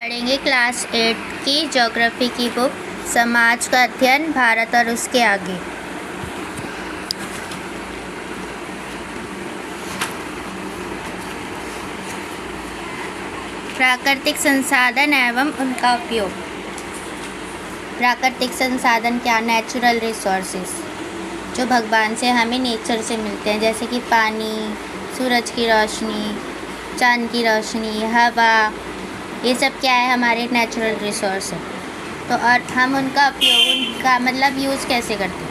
पढ़ेंगे क्लास 8 की ज्योग्राफी की बुक समाज का अध्ययन भारत और उसके आगे। प्राकृतिक संसाधन एवं उनका उपयोग। प्राकृतिक संसाधन क्या? नेचुरल रिसोर्सेज जो भगवान से हमें नेचर से मिलते हैं, जैसे कि पानी, सूरज की रोशनी, चांद की रोशनी, हवा, ये सब क्या है? हमारे नेचुरल रिसोर्स है। तो और हम उनका उपयोग, उनका मतलब यूज़ कैसे करते हैं?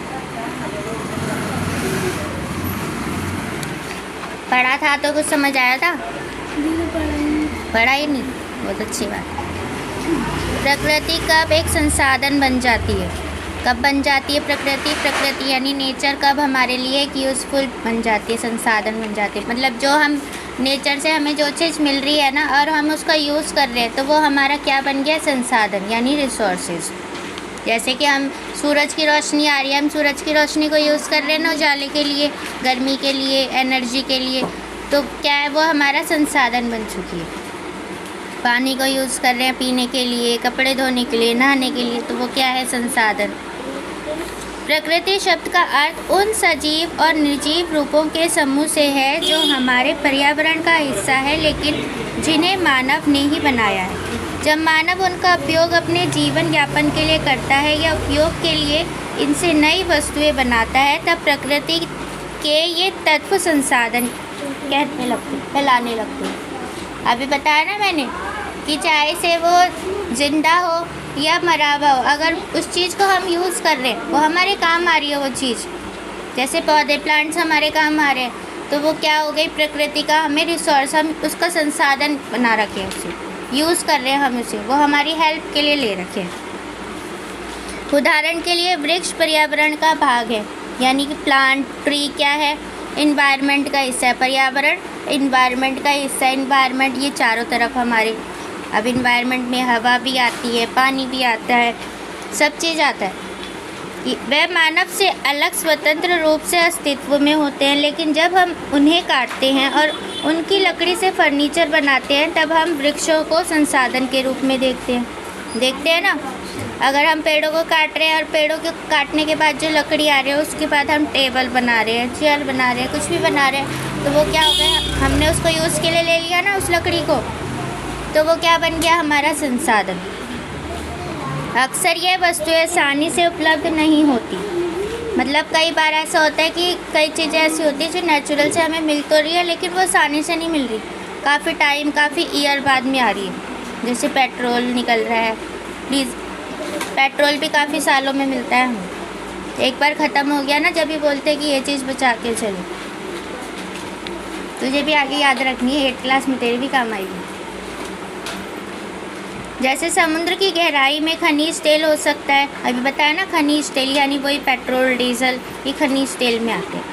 पढ़ा था तो कुछ समझ आया था? पढ़ा ही नहीं, बहुत अच्छी बात। प्रकृति कब एक संसाधन बन जाती है? कब बन जाती है प्रकृति? प्रकृति यानी नेचर कब हमारे लिए एक यूज़फुल बन जाती है, संसाधन बन जाती है। मतलब जो हम नेचर से हमें जो चीज़ मिल रही है ना, और हम उसका यूज़ कर रहे हैं, तो वो हमारा क्या बन गया? संसाधन यानी रिसोर्सेज। जैसे कि हम सूरज की रोशनी आ रही है, हम सूरज की रोशनी को यूज़ कर रहे हैं ना उजाले के लिए, गर्मी के लिए, एनर्जी के लिए, तो क्या है? वो हमारा संसाधन बन चुकी है। पानी को यूज़ कर रहे हैं पीने के लिए, कपड़े धोने के लिए, नहाने के लिए, तो वो क्या है? संसाधन। प्रकृति शब्द का अर्थ उन सजीव और निर्जीव रूपों के समूह से है जो हमारे पर्यावरण का हिस्सा है, लेकिन जिन्हें मानव ने ही बनाया है। जब मानव उनका उपयोग अपने जीवन यापन के लिए करता है या उपयोग के लिए इनसे नई वस्तुएं बनाता है, तब प्रकृति के ये तत्व संसाधन कहलाने लगते हैं। अभी बताया ना मैंने कि चाहे से वो जिंदा हो या मरा हुआ हो, अगर उस चीज़ को हम यूज़ कर रहे हैं, वो हमारे काम आ रही है वो चीज़। जैसे पौधे, प्लांट्स हमारे काम आ रहे हैं, तो वो क्या हो गई? प्रकृति का हमें रिसोर्स, हम उसका संसाधन बना रखे हैं, उसे यूज़ कर रहे हैं हम उसे, वो हमारी हेल्प के लिए ले रखे हैं। उदाहरण के लिए वृक्ष पर्यावरण का भाग है, यानी कि प्लांट, ट्री क्या है? इन्वायरमेंट का हिस्सा है। पर्यावरण इन्वायरमेंट का हिस्सा है। इन्वायरमेंट ये चारों तरफ हमारे, अब इन्वायरमेंट में हवा भी आती है, पानी भी आता है, सब चीज़ आता है। वह मानव से अलग स्वतंत्र रूप से अस्तित्व में होते हैं, लेकिन जब हम उन्हें काटते हैं और उनकी लकड़ी से फर्नीचर बनाते हैं, तब हम वृक्षों को संसाधन के रूप में देखते हैं ना। अगर हम पेड़ों को काट रहे हैं और पेड़ों के काटने के बाद जो लकड़ी आ रही है, उसके बाद हम टेबल बना रहे हैं, चेयर बना रहे हैं, कुछ भी बना रहे हैं, तो वो क्या हो गया? हमने उसको यूज़ के लिए ले लिया ना उस लकड़ी को, तो वो क्या बन गया? हमारा संसाधन। अक्सर ये वस्तुएं आसानी से उपलब्ध नहीं होती। मतलब कई बार ऐसा होता है कि कई चीज़ें ऐसी होती हैं जो नेचुरल से हमें मिल तो रही है, लेकिन वो आसानी से नहीं मिल रही, काफ़ी टाइम, काफ़ी ईयर बाद में आ रही है। जैसे पेट्रोल निकल रहा है, प्लीज़, पेट्रोल भी काफ़ी सालों में मिलता है हमें। एक बार ख़त्म हो गया ना, जब भी बोलते हैं कि ये चीज़ बचा के चलो। तुझे भी आगे याद रखनी है, 8th क्लास में तेरे भी काम आएगी। जैसे समुद्र की गहराई में खनिज तेल हो सकता है, अभी बताया ना, खनिज तेल यानी वही पेट्रोल, डीजल, ये खनिज तेल में आते हैं।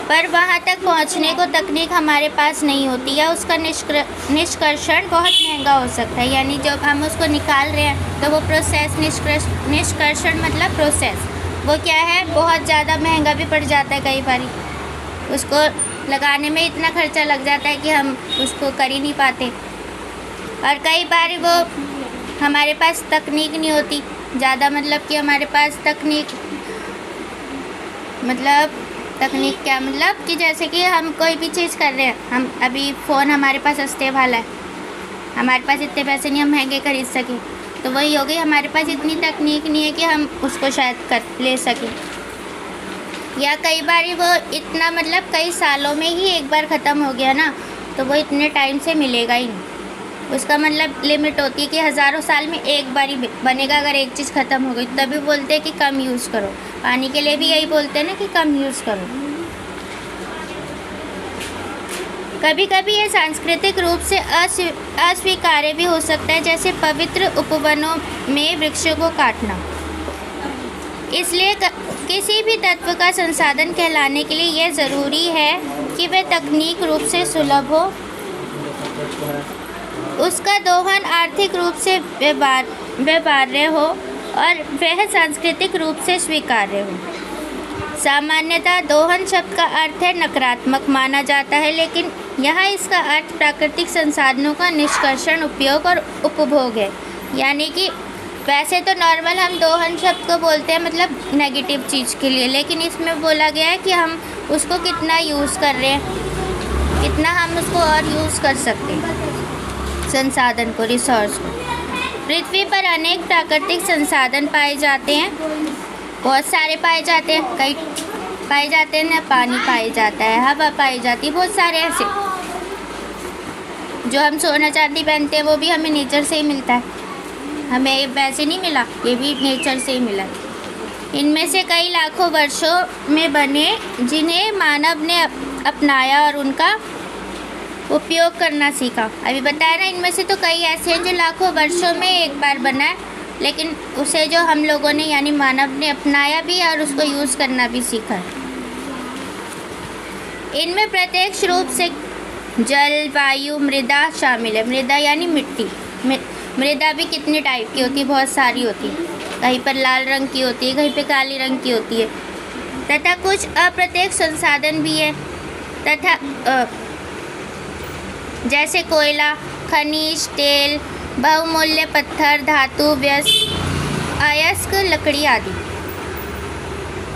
पर वहाँ तक पहुँचने को तकनीक हमारे पास नहीं होती, या उसका निष्कर्षण बहुत महंगा हो सकता है। यानी जब हम उसको निकाल रहे हैं, तो वो प्रोसेस, निष्कर्षण मतलब प्रोसेस, वो क्या है? बहुत ज़्यादा महंगा भी पड़ जाता है। कई बार उसको लगाने में इतना खर्चा लग जाता है कि हम उसको कर ही नहीं पाते। और कई बार वो हमारे पास तकनीक नहीं होती ज़्यादा, मतलब कि हमारे पास तकनीक क्या मतलब कि जैसे कि हम कोई भी चीज़ कर रहे हैं, हम अभी फ़ोन हमारे पास सस्ते वाला है, हमारे पास इतने पैसे नहीं हम महंगे खरीद सकें, तो वही हो गई, हमारे पास इतनी तकनीक नहीं है कि हम उसको शायद ले सकें। या कई बार वो इतना, मतलब कई सालों में ही एक बार ख़त्म हो गया ना, तो वो इतने टाइम से मिलेगा ही नहीं। उसका मतलब लिमिट होती है कि हज़ारों साल में एक बार ही बनेगा। अगर एक चीज़ ख़त्म हो गई, तभी बोलते हैं कि कम यूज़ करो। पानी के लिए भी यही बोलते हैं ना कि कम यूज़ करो। कभी कभी ये सांस्कृतिक रूप से अस्वीकार्य भी हो सकता है, जैसे पवित्र उपवनों में वृक्षों को काटना। इसलिए किसी भी तत्व का संसाधन कहलाने के लिए यह ज़रूरी है कि वह तकनीक रूप से सुलभ हो, उसका दोहन आर्थिक रूप से व्यवहार्य हो, और वह सांस्कृतिक रूप से स्वीकार्य हो। सामान्यतः दोहन शब्द का अर्थ है नकारात्मक माना जाता है, लेकिन यहाँ इसका अर्थ प्राकृतिक संसाधनों का निष्कर्षण, उपयोग और उपभोग है। यानी कि वैसे तो नॉर्मल हम दोहन शब्द को बोलते हैं मतलब नेगेटिव चीज़ के लिए, लेकिन इसमें बोला गया है कि हम उसको कितना यूज़ कर रहे हैं, कितना हम उसको और यूज़ कर सकते हैं संसाधन को, रिसोर्स को। पृथ्वी पर अनेक प्राकृतिक संसाधन पाए जाते हैं, बहुत सारे पाए जाते हैं, कई पाए जाते हैं ना, पानी पाया जाता है, हवा पाई जाती है, बहुत सारे ऐसे। जो हम सोना चांदी पहनते हैं वो भी हमें नेचर से ही मिलता है, हमें वैसे नहीं मिला, ये भी नेचर से ही मिला। इनमें से कई लाखों वर्षों में बने जिन्हें मानव ने अपनाया और उनका उपयोग करना सीखा। अभी बताया ना, इनमें से तो कई ऐसे हैं जो लाखों वर्षों में एक बार बना है, लेकिन उसे जो हम लोगों ने यानी मानव ने अपनाया भी और उसको यूज़ करना भी सीखा है। इनमें प्रत्यक्ष रूप से जल, वायु, मृदा शामिल है। मृदा यानी मिट्टी। मृदा भी कितने टाइप की होती है, बहुत सारी होती है, कहीं पर लाल रंग की होती है, कहीं पे काली रंग की होती है। तथा कुछ अप्रत्यक्ष संसाधन भी है, तथा जैसे कोयला, खनिज तेल, बहुमूल्य पत्थर, धातु, अयस्क लकड़ी आदि।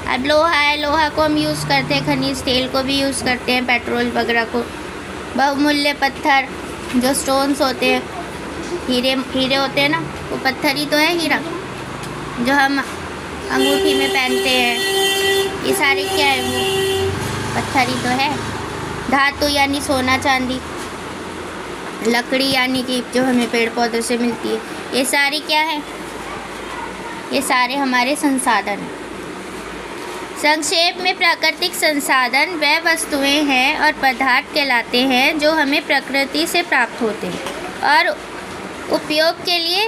अब लोहा है, लोहा को हम यूज़ करते हैं, खनिज तेल को भी यूज़ करते हैं, पेट्रोल वगैरह को। बहुमूल्य पत्थर जो स्टोन्स होते हैं, हीरे होते हैं ना, वो पत्थर ही तो है, हीरा जो हम अंगूठी में पहनते हैं, ये सारे क्या है, वो पत्थर ही तो है। धातु यानी सोना चांदी, लकड़ी यानी कि जो हमें पेड़ पौधों से मिलती है, ये सारी क्या है, ये सारे हमारे संसाधन हैं। संक्षेप में प्राकृतिक संसाधन वह वस्तुएं हैं और पदार्थ कहलाते हैं जो हमें प्रकृति से प्राप्त होते हैं और उपयोग के लिए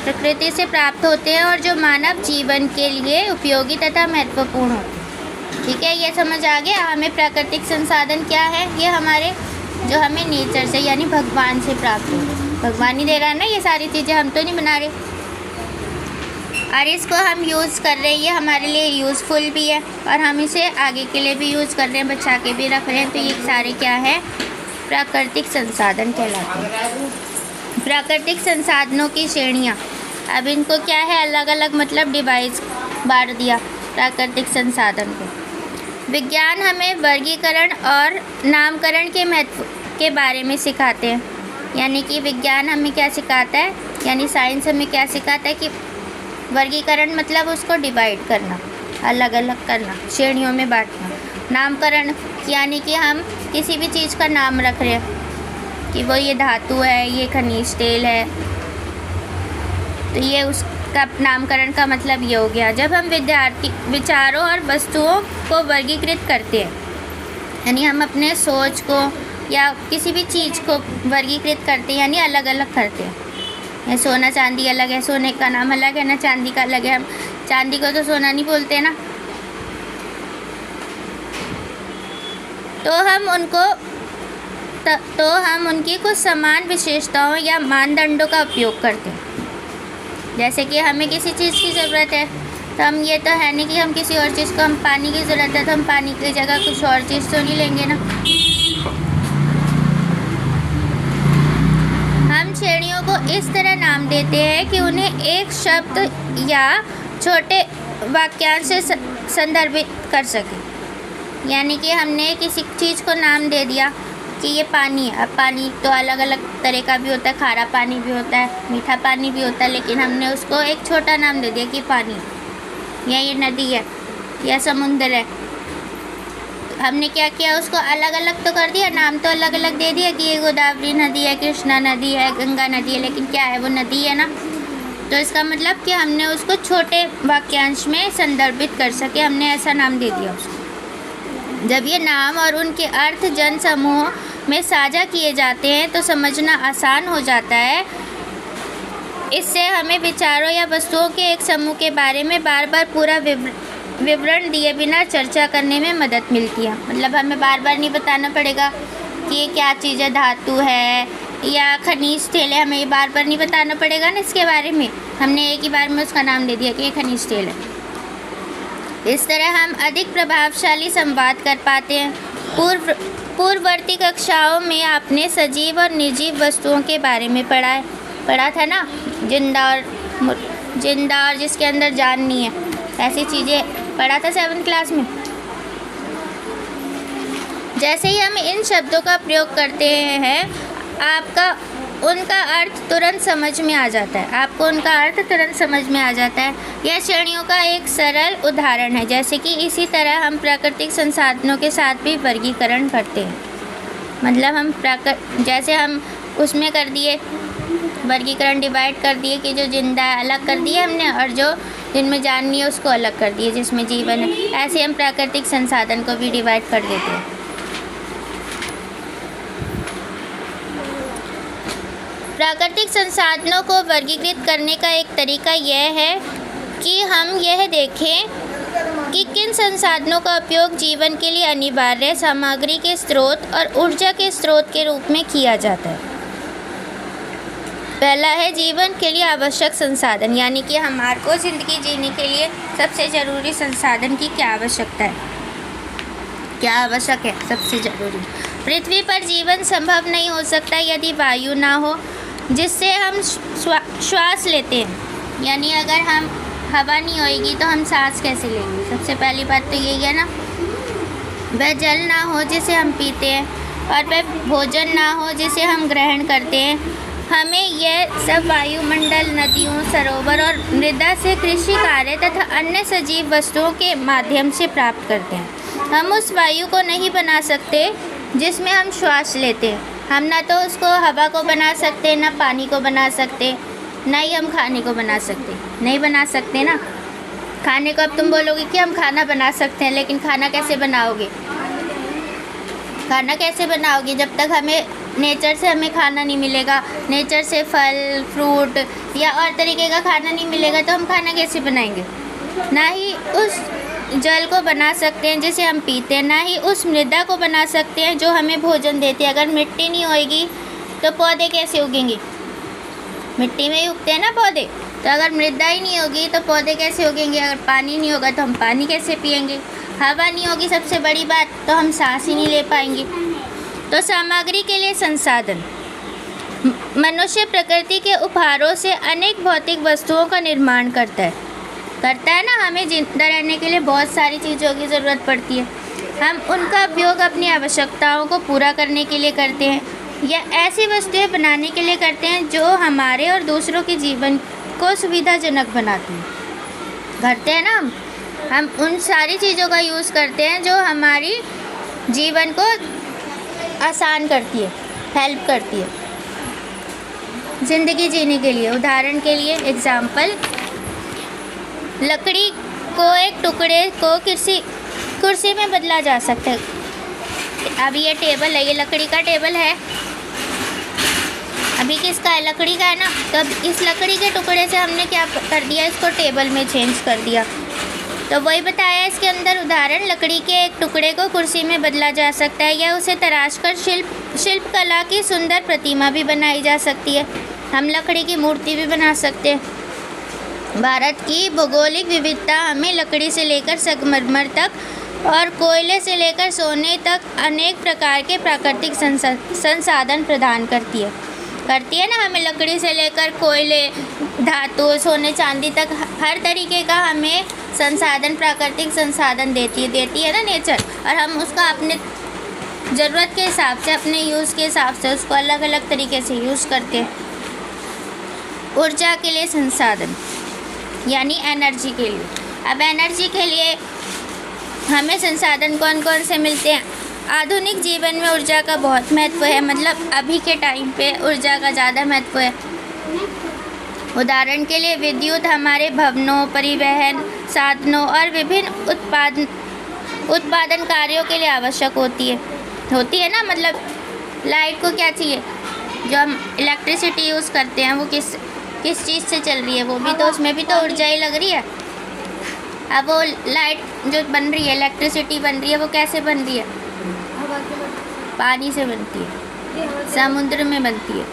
प्रकृति से प्राप्त होते हैं और जो मानव जीवन के लिए उपयोगी तथा महत्वपूर्ण होते हैं। ठीक है, ये समझ आ गया। हमें प्राकृतिक संसाधन क्या है, ये हमारे जो हमें नेचर से यानी भगवान से प्राप्त होते हैं। भगवान ही दे रहा है ना ये सारी चीज़ें, हम तो नहीं बना रहे, और इसको हम यूज़ कर रहे हैं, ये हमारे लिए यूज़फुल भी है और हम इसे आगे के लिए भी यूज़ कर रहे हैं, बचा के भी रख रहे हैं। तो ये सारे क्या है, प्राकृतिक संसाधन कहलाते हैं। प्राकृतिक संसाधनों की श्रेणियाँ, अब इनको क्या है, अलग अलग मतलब डिवाइस बांट दिया प्राकृतिक संसाधन को। विज्ञान हमें वर्गीकरण और नामकरण के महत्व के बारे में सिखाते हैं। यानी कि विज्ञान हमें क्या सिखाता है, यानी साइंस हमें क्या सिखाता है कि वर्गीकरण मतलब उसको डिवाइड करना, अलग अलग करना, श्रेणियों में बांटना। नामकरण यानी कि हम किसी भी चीज़ का नाम रख रहे हैं कि वो ये धातु है, ये खनिज तेल है, तो ये उसका नामकरण का मतलब ये हो गया। जब हम विचारों और वस्तुओं को वर्गीकृत करते हैं, यानी हम अपने सोच को या किसी भी चीज़ को वर्गीकृत करते हैं, यानी अलग अलग करते हैं। ये सोना चांदी अलग है, सोने का नाम अलग है ना, चांदी का अलग है। हम चांदी को तो सोना नहीं बोलते ना, तो हम उनकी कुछ समान विशेषताओं या मानदंडों का उपयोग करते हैं। जैसे कि हमें किसी चीज़ की ज़रूरत है, तो हम ये तो है नहीं कि हम किसी और चीज़ को, हम पानी की ज़रूरत है तो हम पानी की जगह कुछ और चीज़ तो नहीं लेंगे ना। हम श्रेणियों को इस तरह नाम देते हैं कि उन्हें एक शब्द या छोटे वाक्यांश से संदर्भित कर सकें। यानी कि हमने किसी चीज़ को नाम दे दिया कि ये पानी है। अब पानी तो अलग अलग तरह का भी होता है, खारा पानी भी होता है, मीठा पानी भी होता है, लेकिन हमने उसको एक छोटा नाम दे दिया कि पानी, या ये नदी है, या समुद्र है। हमने क्या किया, उसको अलग अलग तो कर दिया, नाम तो अलग अलग दे दिया कि ये गोदावरी नदी है, कृष्णा नदी है, गंगा नदी है, लेकिन क्या है, वो नदी है ना। तो इसका मतलब कि हमने उसको छोटे वाक्यांश में संदर्भित कर सके, हमने ऐसा नाम दे दिया उसको। जब ये नाम और उनके अर्थ जन समूह में साझा किए जाते हैं तो समझना आसान हो जाता है। इससे हमें विचारों या वस्तुओं के एक समूह के बारे में बार बार पूरा विवरण दिए बिना चर्चा करने में मदद मिलती है। मतलब हमें बार बार नहीं बताना पड़ेगा कि ये क्या चीज़ है, धातु है या खनिज तेल है, हमें ये बार बार नहीं बताना पड़ेगा ना इसके बारे में। हमने एक ही बार में उसका नाम दे दिया कि ये खनिज तेल है। इस तरह हम अधिक प्रभावशाली संवाद कर पाते हैं। पूर्ववर्ती कक्षाओं में आपने सजीव और निर्जीव वस्तुओं के बारे में पढ़ा था ना, जिंदा और जिसके अंदर जान नहीं है, ऐसी चीज़ें पढ़ा था 7th क्लास में। जैसे ही हम इन शब्दों का प्रयोग करते हैं उनका अर्थ तुरंत समझ में आ जाता है, आपको उनका अर्थ तुरंत समझ में आ जाता है। यह श्रेणियों का एक सरल उदाहरण है। जैसे कि इसी तरह हम प्राकृतिक संसाधनों के साथ भी वर्गीकरण करते हैं। मतलब हम जैसे हम उसमें कर दिए वर्गीकरण, डिवाइड कर दिए कि जो जिंदा है अलग कर दिए हमने, और जो जिनमें जान नहीं है उसको अलग कर दिए, जिसमें जीवन है। ऐसे हम प्राकृतिक संसाधन को भी डिवाइड कर देते हैं। प्राकृतिक संसाधनों को वर्गीकृत करने का एक तरीका यह है कि हम यह देखें कि किन संसाधनों का उपयोग जीवन के लिए अनिवार्य सामग्री के स्रोत और ऊर्जा के स्रोत के रूप में किया जाता है। पहला है जीवन के लिए आवश्यक संसाधन, यानी कि हमारे को ज़िंदगी जीने के लिए सबसे ज़रूरी संसाधन की क्या आवश्यकता है, क्या आवश्यक है सबसे ज़रूरी। पृथ्वी पर जीवन संभव नहीं हो सकता यदि वायु ना हो जिससे हम श्वास लेते हैं। यानी अगर हम हवा नहीं होएगी तो हम सांस कैसे लेंगे? सबसे पहली बात तो यही है ना। वह जल ना हो जिसे हम पीते हैं, और वह भोजन ना हो जिसे हम ग्रहण करते हैं। हमें यह सब वायुमंडल, नदियों, सरोवर और मृदा से कृषि कार्य तथा अन्य सजीव वस्तुओं के माध्यम से प्राप्त करते हैं। हम उस वायु को नहीं बना सकते जिसमें हम श्वास लेते हैं। हम ना तो उसको हवा को बना सकते, ना पानी को बना सकते, ना ही हम खाने को बना सकते। नहीं बना सकते ना। खाने को अब तुम बोलोगे कि हम खाना बना सकते हैं, लेकिन खाना कैसे बनाओगे? खाना कैसे बनाओगे जब तक हमें नेचर से हमें खाना नहीं मिलेगा, नेचर से फल फ्रूट या और तरीके का खाना नहीं मिलेगा तो हम खाना कैसे बनाएंगे? ना ही उस जल को बना सकते हैं जिसे हम पीते हैं, ना ही उस मृदा को बना सकते हैं जो हमें भोजन देती है। अगर मिट्टी नहीं होएगी तो पौधे कैसे उगेंगे? मिट्टी में ही उगते हैं ना पौधे। तो अगर मृदा ही नहीं होगी तो पौधे कैसे उगेंगे? अगर पानी नहीं होगा तो हम पानी कैसे पिएंगे? हवा नहीं होगी सबसे बड़ी बात, तो हम सांस ही नहीं ले पाएंगे। तो सामग्री के लिए संसाधन। मनुष्य प्रकृति के उपहारों से अनेक भौतिक वस्तुओं का निर्माण करता है ना। हमें जिंदा रहने के लिए बहुत सारी चीज़ों की ज़रूरत पड़ती है। हम उनका उपयोग अपनी आवश्यकताओं को पूरा करने के लिए करते हैं, या ऐसी वस्तुएं बनाने के लिए करते हैं जो हमारे और दूसरों के जीवन को सुविधाजनक बनाती हैं। करते हैं ना हम उन सारी चीज़ों का यूज़ करते हैं जो हमारी जीवन को आसान करती है, हेल्प करती है ज़िंदगी जीने के लिए। उदाहरण के लिए एग्जाम्पल, लकड़ी को एक टुकड़े को कुर्सी में बदला जा सकता है। अब ये टेबल है, ये लकड़ी का टेबल है। अभी किसका है? लकड़ी का है ना। तो अब इस लकड़ी के टुकड़े से हमने क्या कर दिया? इसको टेबल में चेंज कर दिया। तो वही बताया इसके अंदर उदाहरण, लकड़ी के एक टुकड़े को कुर्सी में बदला जा सकता है, या उसे तराशकर शिल्प कला की सुंदर प्रतिमा भी बनाई जा सकती है। हम लकड़ी की मूर्ति भी बना सकते हैं। भारत की भौगोलिक विविधता हमें लकड़ी से लेकर संगमरमर तक और कोयले से लेकर सोने तक अनेक प्रकार के प्राकृतिक संसाधन प्रदान करती है ना। हमें लकड़ी से लेकर कोयले, धातु, सोने चांदी तक हर तरीके का हमें संसाधन, प्राकृतिक संसाधन देती है ना नेचर। और हम उसका अपने ज़रूरत के हिसाब से, अपने यूज़ के हिसाब से उसको अलग अलग तरीके से यूज़ करते हैं। ऊर्जा के लिए संसाधन यानी एनर्जी के लिए। अब एनर्जी के लिए हमें संसाधन कौन कौन से मिलते हैं? आधुनिक जीवन में ऊर्जा का बहुत महत्व है। मतलब अभी के टाइम पे ऊर्जा का ज़्यादा महत्व है। उदाहरण के लिए विद्युत हमारे भवनों, परिवहन साधनों और विभिन्न उत्पादन कार्यों के लिए आवश्यक होती है ना। मतलब लाइट को क्या चाहिए? जो हम इलेक्ट्रिसिटी यूज़ करते हैं वो किस चीज़ से चल रही है? वो भी तो, उसमें भी तो ऊर्जा ही लग रही है। अब वो लाइट जो बन रही है, इलेक्ट्रिसिटी बन रही है, वो कैसे बन रही है? पानी से बनती है, समुद्र में बनती है।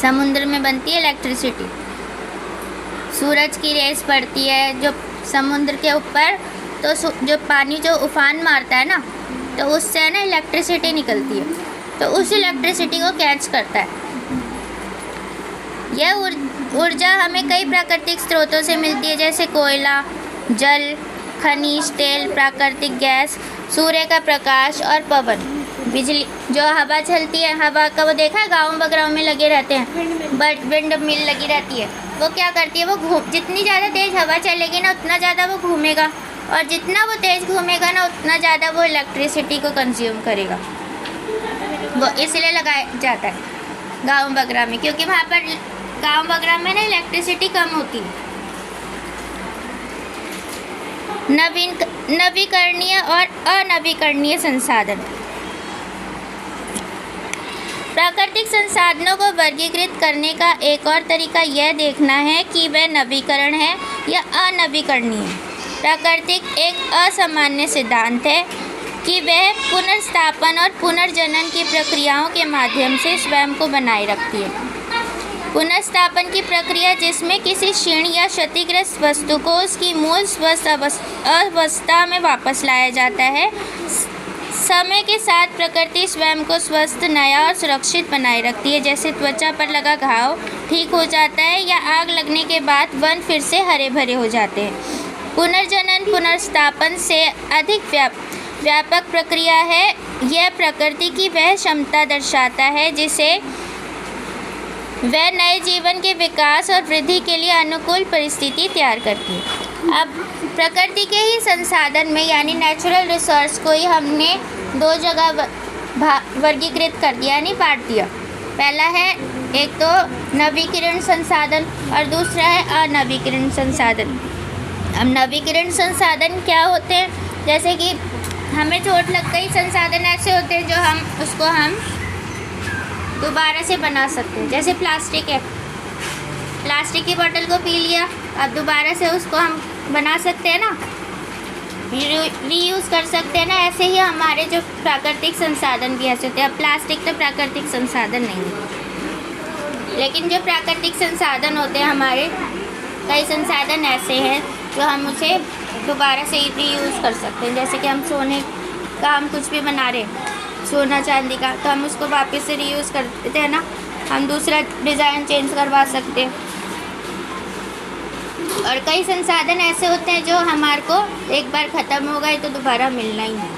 समुद्र में बनती है इलेक्ट्रिसिटी। सूरज की रेस पड़ती है जो समुद्र के ऊपर तो जो पानी जो उफान मारता है ना, तो उससे है ना इलेक्ट्रिसिटी निकलती है, तो उस इलेक्ट्रिसिटी को कैच करता है। यह ऊर्जा हमें कई प्राकृतिक स्रोतों से मिलती है, जैसे कोयला, जल, खनिज तेल, प्राकृतिक गैस, सूर्य का प्रकाश और पवन। बिजली, जो हवा चलती है, हवा का वो देखा है गाँव वगैरह में लगे रहते हैं, विंड मिल लगी रहती है। वो क्या करती है, वो जितनी ज़्यादा तेज़ हवा चलेगी ना उतना ज़्यादा वो घूमेगा, और जितना वो तेज़ घूमेगा ना उतना ज़्यादा वो इलेक्ट्रिसिटी को कंज्यूम करेगा। वो इसलिए लगाया जाता है गाँव वगैरह में, क्योंकि वहाँ पर गाँव वगैरह में ना इलेक्ट्रिसिटी कम होती है। नवीकरणीय और अनवीकरणीय संसाधन। प्राकृतिक संसाधनों को वर्गीकृत करने का एक और तरीका यह देखना है कि वे नवीकरण है या अनवीकरणीय। प्राकृतिक एक असामान्य सिद्धांत है कि वह पुनर्स्थापन और पुनर्जनन की प्रक्रियाओं के माध्यम से स्वयं को बनाए रखती है। पुनर्स्थापन की प्रक्रिया, जिसमें किसी क्षीण या क्षतिग्रस्त वस्तु को उसकी मूल स्वस्थ अवस्था में वापस लाया जाता है। समय के साथ प्रकृति स्वयं को स्वस्थ, नया और सुरक्षित बनाए रखती है। जैसे त्वचा पर लगा घाव ठीक हो जाता है या आग लगने के बाद वन फिर से हरे भरे हो जाते हैं। पुनर्जनन पुनर्स्थापन से अधिक व्यापक प्रक्रिया है। यह प्रकृति की वह क्षमता दर्शाता है जिसे वह नए जीवन के विकास और वृद्धि के लिए अनुकूल परिस्थिति तैयार करती है। अब प्रकृति के ही संसाधन में यानी नेचुरल रिसोर्स को ही हमने दो जगह वर्गीकृत कर दिया, यानी बांट दिया। पहला है एक तो नवीकरण संसाधन और दूसरा है अनवीकरण संसाधन। अब नवीकरण संसाधन क्या होते हैं, जैसे कि हमें चोट लग गई, संसाधन ऐसे होते हैं जो हम दोबारा से बना सकते हैं। जैसे प्लास्टिक है, प्लास्टिक की बोतल को पी लिया, अब दोबारा से उसको हम बना सकते हैं ना, रीयूज़ कर सकते हैं ना। ऐसे ही हमारे जो प्राकृतिक संसाधन भी ऐसे होते हैं। अब प्लास्टिक तो प्राकृतिक संसाधन नहीं है, लेकिन जो प्राकृतिक संसाधन होते हैं हमारे, कई संसाधन ऐसे हैं जो हम उसे दोबारा से रीयूज़ कर सकते हैं। जैसे कि हम सोने का हम कुछ भी बना रहे हैं, सोना चांदी का, तो हम उसको वापस से रीयूज़ करते हैं ना, हम दूसरा डिज़ाइन चेंज करवा सकते हैं। और कई संसाधन ऐसे होते हैं जो हमारे को एक बार ख़त्म हो गए तो दोबारा मिलना ही नहीं।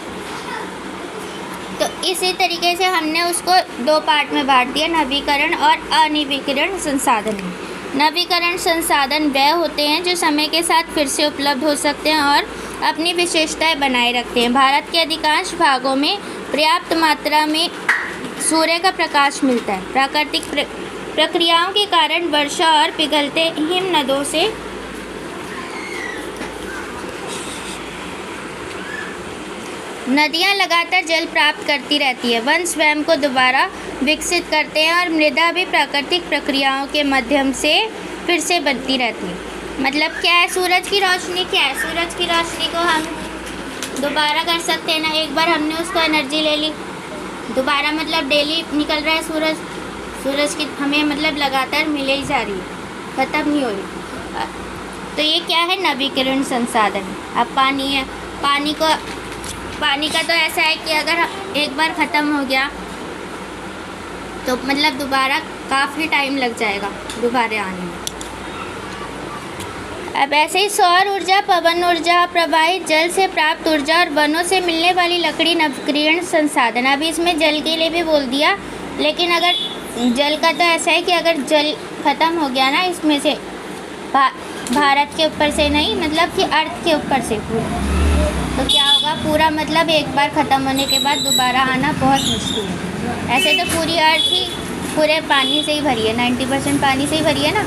तो इसी तरीके से हमने उसको दो पार्ट में बांट दिया, नवीकरण और अनवीकरण संसाधन। नवीकरण संसाधन वह होते हैं जो समय के साथ फिर से उपलब्ध हो सकते हैं और अपनी विशेषताएं बनाए रखते हैं। भारत के अधिकांश भागों में पर्याप्त मात्रा में सूर्य का प्रकाश मिलता है। प्राकृतिक प्रक्रियाओं के कारण वर्षा और पिघलते हिमनदों से नदियां लगातार जल प्राप्त करती रहती है। वन स्वयं को दोबारा विकसित करते हैं और मृदा भी प्राकृतिक प्रक्रियाओं के माध्यम से फिर से बनती रहती है। मतलब क्या है, सूरज की रोशनी क्या है, सूरज की रोशनी को हम दोबारा कर सकते हैं ना। एक बार हमने उसको एनर्जी ले ली, दोबारा मतलब डेली निकल रहा है सूरज की हमें मतलब लगातार मिले ही जा रही है, ख़त्म नहीं हो रही। तो ये क्या है, नवीकरण संसाधन। अब पानी है, पानी का तो ऐसा है कि अगर एक बार ख़त्म हो गया तो मतलब दोबारा काफ़ी टाइम लग जाएगा दोबारा आने में। अब ऐसे ही सौर ऊर्जा, पवन ऊर्जा, प्रवाहित जल से प्राप्त ऊर्जा और वनों से मिलने वाली लकड़ी नवीकरण संसाधन। अभी इसमें जल के लिए भी बोल दिया, लेकिन अगर जल का तो ऐसा है कि अगर जल ख़त्म हो गया ना इसमें से, भारत के ऊपर से नहीं, मतलब कि अर्थ के ऊपर से पूरा, तो क्या होगा, पूरा मतलब एक बार ख़त्म होने के बाद दोबारा आना बहुत मुश्किल है। ऐसे तो पूरी अर्थ ही पूरे पानी से ही भरी है, 90% पानी से ही भरी है ना।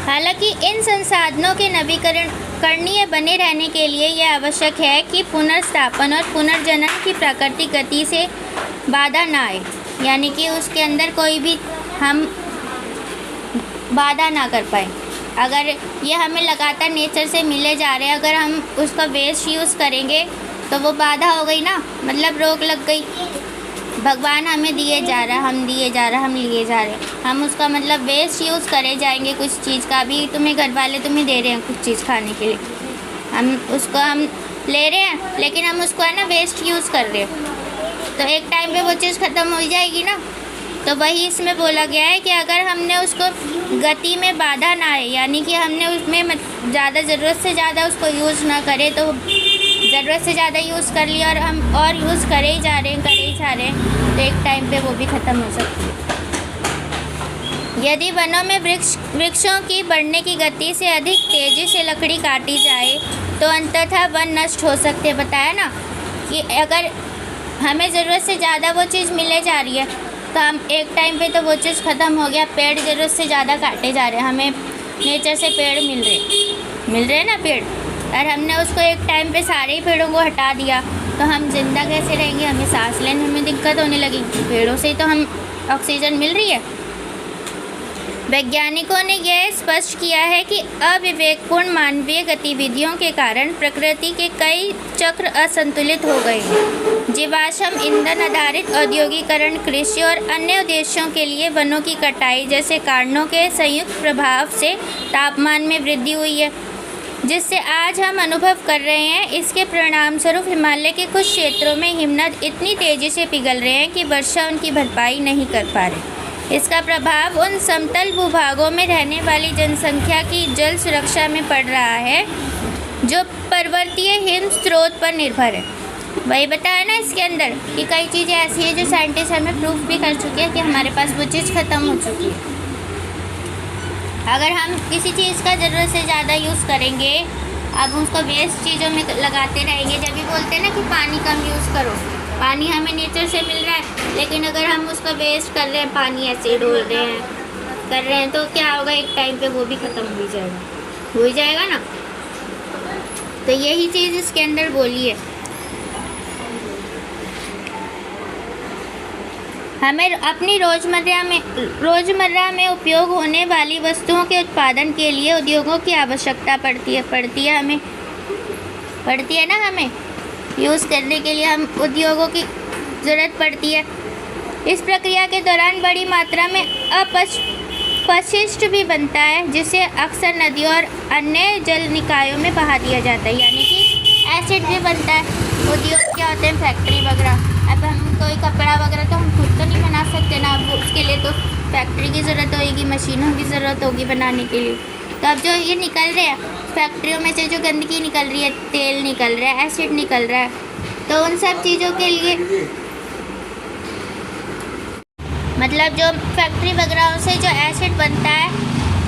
हालांकि इन संसाधनों के नवीकरणीय बने रहने के लिए यह आवश्यक है कि पुनर्स्थापन और पुनर्जनन की प्राकृतिक गति से बाधा ना आए, यानी कि उसके अंदर कोई भी हम बाधा ना कर पाए। अगर ये हमें लगातार नेचर से मिले जा रहे हैं, अगर हम उसका वेस्ट यूज़ करेंगे तो वो बाधा हो गई ना, मतलब रोक लग गई। भगवान हमें दिए जा रहा, हम दिए जा रहा, हम लिए जा रहे, हम उसका मतलब वेस्ट यूज़ करे जाएंगे कुछ चीज़ का। अभी तुम्हें घर वाले तुम्हें दे रहे हैं कुछ चीज़ खाने के लिए, हम ले रहे हैं, लेकिन हम उसको है ना वेस्ट यूज़ कर रहे हैं, तो एक टाइम पे वो चीज़ ख़त्म हो जाएगी ना। तो वही इसमें बोला गया है कि अगर हमने उसको गति में बाधा ना आए, यानी कि हमने उसमें ज़्यादा ज़रूरत से ज़्यादा उसको यूज़ ना करें, तो ज़रूरत से ज़्यादा यूज़ कर लिया और हम और यूज़ करे ही जा रहे हैं, तो एक टाइम पे वो भी ख़त्म हो सकती है। यदि वनों में वृक्षों की बढ़ने की गति से अधिक तेज़ी से लकड़ी काटी जाए तो अंततः वन नष्ट हो सकते हैं। बताया ना कि अगर हमें ज़रूरत से ज़्यादा वो चीज़ मिले जा रही है, तो हम एक टाइम पे तो वो चीज़ ख़त्म हो गया। पेड़ ज़रूरत से ज़्यादा काटे जा रहे हैं, हमें नेचर से पेड़ मिल रहे हैं ना पेड़, और हमने उसको एक टाइम पे सारे ही पेड़ों को हटा दिया, तो हम जिंदा कैसे रहेंगे? हमें सांस लेने में दिक्कत होने लगी। पेड़ों से ही तो हम ऑक्सीजन मिल रही है। वैज्ञानिकों ने यह स्पष्ट किया है कि अविवेकपूर्ण मानवीय गतिविधियों के कारण प्रकृति के कई चक्र असंतुलित हो गए हैं। जीवाश्म ईंधन आधारित औद्योगिकरण, कृषि और अन्य उद्देश्यों के लिए वनों की कटाई जैसे कारणों के संयुक्त प्रभाव से तापमान में वृद्धि हुई है, जिससे आज हम अनुभव कर रहे हैं। इसके परिणाम स्वरूप हिमालय के कुछ क्षेत्रों में हिमनद इतनी तेज़ी से पिघल रहे हैं कि वर्षा उनकी भरपाई नहीं कर पा रहे। इसका प्रभाव उन समतल भूभागों में रहने वाली जनसंख्या की जल सुरक्षा में पड़ रहा है, जो पर्वतीय हिम स्रोत पर निर्भर है। वही बताया ना इसके अंदर कि कई चीज़ें ऐसी हैं जो साइंटिस्ट हमें प्रूफ भी कर चुके हैं कि हमारे पास वो चीज़ ख़त्म हो चुकी है। अगर हम किसी चीज़ का ज़रूरत से ज़्यादा यूज़ करेंगे, अब उसको वेस्ट चीज़ों में लगाते रहेंगे। जब भी बोलते हैं ना कि पानी कम यूज़ करो, पानी हमें नेचर से मिल रहा है, लेकिन अगर हम उसको वेस्ट कर रहे हैं, पानी ऐसे डोल रहे हैं, कर रहे हैं, तो क्या होगा? एक टाइम पे वो भी ख़त्म हो ही जाएगा ना। तो यही चीज़ इसके अंदर बोली है। हमें अपनी रोज़मर्रा में उपयोग होने वाली वस्तुओं के उत्पादन के लिए उद्योगों की आवश्यकता पड़ती है ना। हमें यूज़ करने के लिए हम उद्योगों की ज़रूरत पड़ती है। इस प्रक्रिया के दौरान बड़ी मात्रा में अपशिष्ट भी बनता है, जिसे अक्सर नदियों और अन्य जल निकायों में बहा दिया जाता है, यानी कि एसिड भी बनता है। उद्योग क्या होते हैं? फैक्ट्री वगैरह। अब हम कोई कपड़ा वगैरह तो हम खुद तो नहीं बना सकते ना, अब उसके लिए तो फैक्ट्री की ज़रूरत होगी, मशीनों की ज़रूरत होगी बनाने के लिए। तो अब जो ये निकल रहे हैं फैक्ट्रियों में से, जो गंदगी निकल रही है, तेल निकल रहा है, एसिड निकल रहा है, तो उन सब चीज़ों के लिए मतलब जो फैक्ट्री वगैरह से जो एसिड बनता है